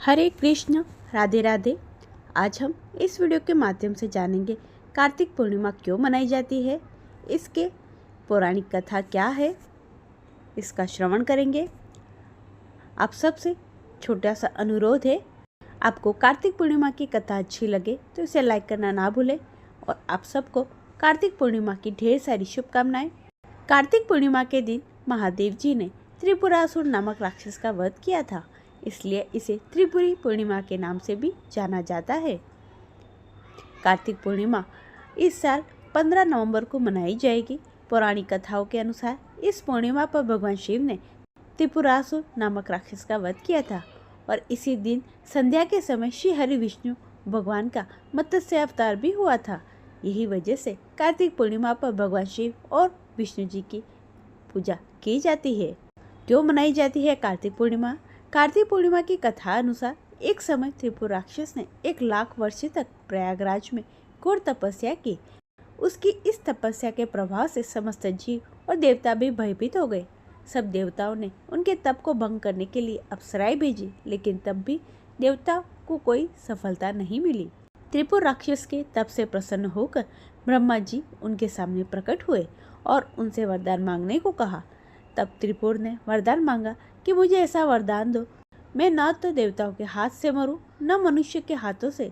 हरे कृष्ण, राधे राधे। आज हम इस वीडियो के माध्यम से जानेंगे कार्तिक पूर्णिमा क्यों मनाई जाती है, इसके पौराणिक कथा क्या है, इसका श्रवण करेंगे। आप सबसे छोटा सा अनुरोध है, आपको कार्तिक पूर्णिमा की कथा अच्छी लगे तो इसे लाइक करना ना भूलें और आप सबको कार्तिक पूर्णिमा की ढेर सारी शुभकामनाएं। कार्तिक पूर्णिमा के दिन महादेव जी ने त्रिपुरासुर नामक राक्षस का वध किया था, इसलिए इसे त्रिपुरी पूर्णिमा के नाम से भी जाना जाता है। कार्तिक पूर्णिमा इस साल 15 नवंबर को मनाई जाएगी। पौराणिक कथाओं के अनुसार इस पूर्णिमा पर भगवान शिव ने त्रिपुरासुर नामक राक्षस का वध किया था और इसी दिन संध्या के समय श्री हरि विष्णु भगवान का मत्स्य अवतार भी हुआ था। यही वजह से कार्तिक पूर्णिमा पर भगवान शिव और विष्णु जी की पूजा की जाती है। क्यों मनाई जाती है कार्तिक पूर्णिमा? कार्तिक पूर्णिमा की कथा अनुसार एक समय त्रिपुर राक्षस ने 1 लाख वर्ष तक प्रयागराज में घोर तपस्या की। उसकी इस तपस्या के प्रभाव से समस्त जीव और देवता भी भयभीत हो गए। सब देवताओं ने उनके तप को भंग करने के लिए अप्सराएं भेजी, लेकिन तब भी देवताओं को कोई सफलता नहीं मिली। त्रिपुर राक्षस के तप से प्रसन्न होकर ब्रह्मा जी उनके सामने प्रकट हुए और उनसे वरदान मांगने को कहा। तब त्रिपुर ने वरदान मांगा कि मुझे ऐसा वरदान दो, मैं न तो देवताओं के हाथ से मरूं, न मनुष्य के हाथों से।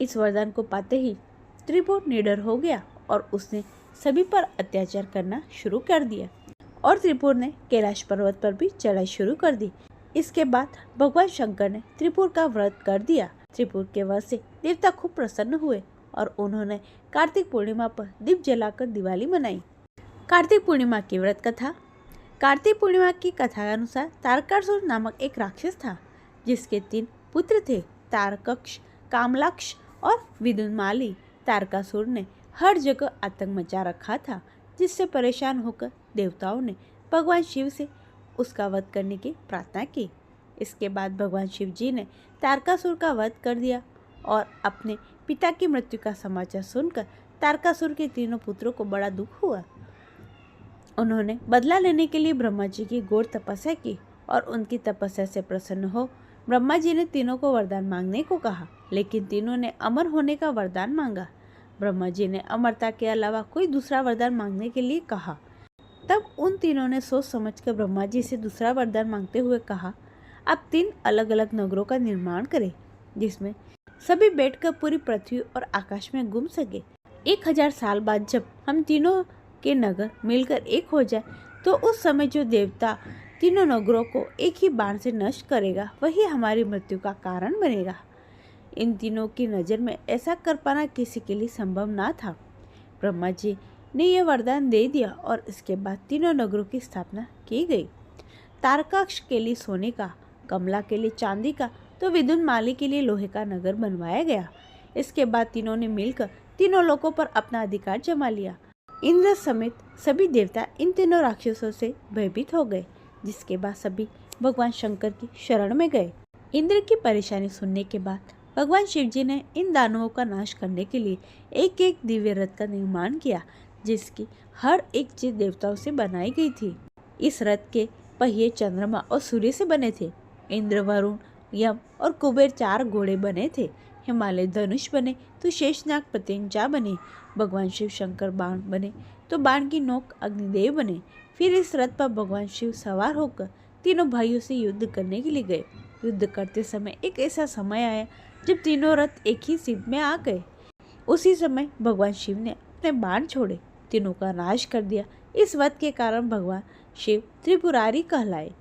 इस वरदान को पाते ही त्रिपुर निडर हो गया और उसने सभी पर अत्याचार करना शुरू कर दिया और त्रिपुर ने कैलाश पर्वत पर भी चढ़ाई शुरू कर दी। इसके बाद भगवान शंकर ने त्रिपुर का व्रत कर दिया। त्रिपुर के वध से देवता खूब प्रसन्न हुए और उन्होंने कार्तिक पूर्णिमा पर दीप जलाकर दिवाली मनाई। कार्तिक पूर्णिमा की व्रत कथा। कार्तिक पूर्णिमा की कथा के अनुसार तारकासुर नामक एक राक्षस था, जिसके 3 पुत्र थे, तारकक्ष, कामलाक्ष और विदुन्माली। तारकासुर ने हर जगह आतंक मचा रखा था, जिससे परेशान होकर देवताओं ने भगवान शिव से उसका वध करने की प्रार्थना की। इसके बाद भगवान शिव जी ने तारकासुर का वध कर दिया और अपने पिता की मृत्यु का समाचार सुनकर तारकासुर के 3 पुत्रों को बड़ा दुख हुआ। उन्होंने बदला लेने के लिए ब्रह्मा जी की घोर तपस्या की और उनकी तपस्या से प्रसन्न हो ब्रह्मा जी ने तीनों को वरदान मांगने को कहा, लेकिन तीनों ने अमर होने का वरदान मांगा। ब्रह्मा जी ने अमरता के अलावा कोई दूसरा वरदान मांगने के लिए कहा। तब उन तीनों ने सोच समझकर ब्रह्मा जी से दूसरा वरदान मांगते हुए कहा, आप 3 अलग अलग नगरों का निर्माण करें, जिसमें सभी बैठकर पूरी पृथ्वी और आकाश में घूम सके। 1000 साल बाद जब हम तीनों के नगर मिलकर एक हो जाए, तो उस समय जो देवता तीनों नगरों को एक ही बाण से नष्ट करेगा, वही हमारी मृत्यु का कारण बनेगा। इन तीनों की नज़र में ऐसा कर पाना किसी के लिए संभव ना था। ब्रह्मा जी ने यह वरदान दे दिया और इसके बाद तीनों नगरों की स्थापना की गई। तारकाक्ष के लिए सोने का, कमला के लिए चांदी का, तो विदुन्माली के लिए लोहे का नगर बनवाया गया। इसके बाद तीनों ने मिलकर तीनों लोकों पर अपना अधिकार जमा लिया। इंद्र समेत सभी देवता इन तीनों राक्षसों से भयभीत हो गए, जिसके बाद सभी भगवान शंकर की शरण में गए। इंद्र की परेशानी सुनने के बाद भगवान शिव जी ने इन दानवों का नाश करने के लिए एक दिव्य रथ का निर्माण किया, जिसकी हर एक चीज देवताओं से बनाई गई थी। इस रथ के पहिए चंद्रमा और सूर्य से बने थे। इंद्र, वरुण, यम और कुबेर 4 घोड़े बने थे। हिमालय धनुष बने तो शेषनाग प्रत्यंचा बने। भगवान शिव शंकर बाण बने तो बाण की नोक अग्निदेव बने। फिर इस रथ पर भगवान शिव सवार होकर तीनों भाइयों से युद्ध करने के लिए गए। युद्ध करते समय एक ऐसा समय आया जब तीनों रथ एक ही सिद्ध में आ गए। उसी समय भगवान शिव ने अपने बाण छोड़े, तीनों का नाश कर दिया। इस वध के कारण भगवान शिव त्रिपुरारी कहलाए।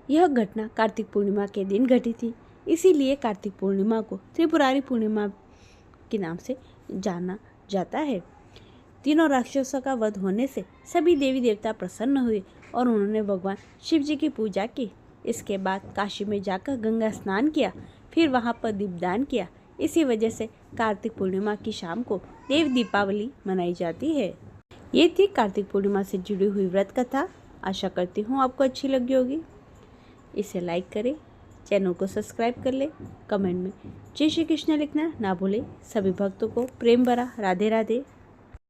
यह घटना कार्तिक पूर्णिमा के दिन घटी थी, इसीलिए कार्तिक पूर्णिमा को त्रिपुरारी पूर्णिमा के नाम से जाना जाता है। तीनों राक्षसों का वध होने से सभी देवी देवता प्रसन्न हुए और उन्होंने भगवान शिव जी की पूजा की। इसके बाद काशी में जाकर गंगा स्नान किया, फिर वहाँ पर दीपदान किया। इसी वजह से कार्तिक पूर्णिमा की शाम को देव दीपावली मनाई जाती है। ये थी कार्तिक पूर्णिमा से जुड़ी हुई व्रत कथा। आशा करती हूँ आपको अच्छी लगी होगी। इसे लाइक करें, चैनल को सब्सक्राइब कर ले, कमेंट में जय श्री कृष्ण लिखना ना भूले। सभी भक्तों को प्रेम भरा राधे राधे।